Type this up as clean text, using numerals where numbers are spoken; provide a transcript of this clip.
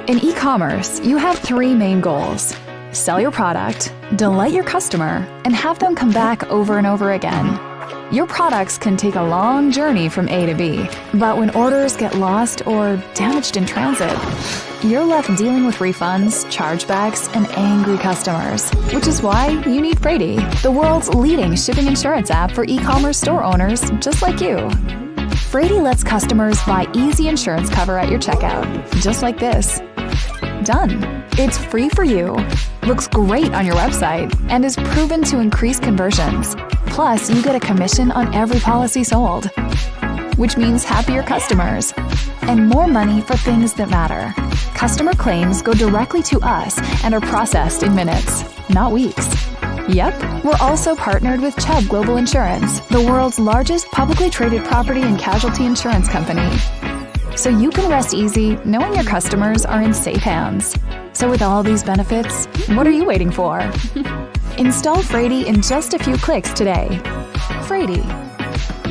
In e-commerce, you have three main goals: sell your product, delight your customer, and have them come back over and over again. Your products can take a long journey from A to B, but when orders get lost or damaged in transit, you're left dealing with refunds, chargebacks, and angry customers, which is why you need Frady, the world's leading shipping insurance app for e-commerce store owners just like you. Frady lets customers buy easy insurance cover at your checkout, just like this. Done. It's free for you, looks great on your website, and is proven to increase conversions. Plus, you get a commission on every policy sold, which means happier customers and more money for things that matter. Customer claims go directly to us and are processed in minutes, not weeks. Yep, we're also partnered with Chubb Global Insurance, the world's largest publicly traded property and casualty insurance company. So you can rest easy knowing your customers are in safe hands. So with all these benefits, what are you waiting for? Install Frady in just a few clicks today. Frady.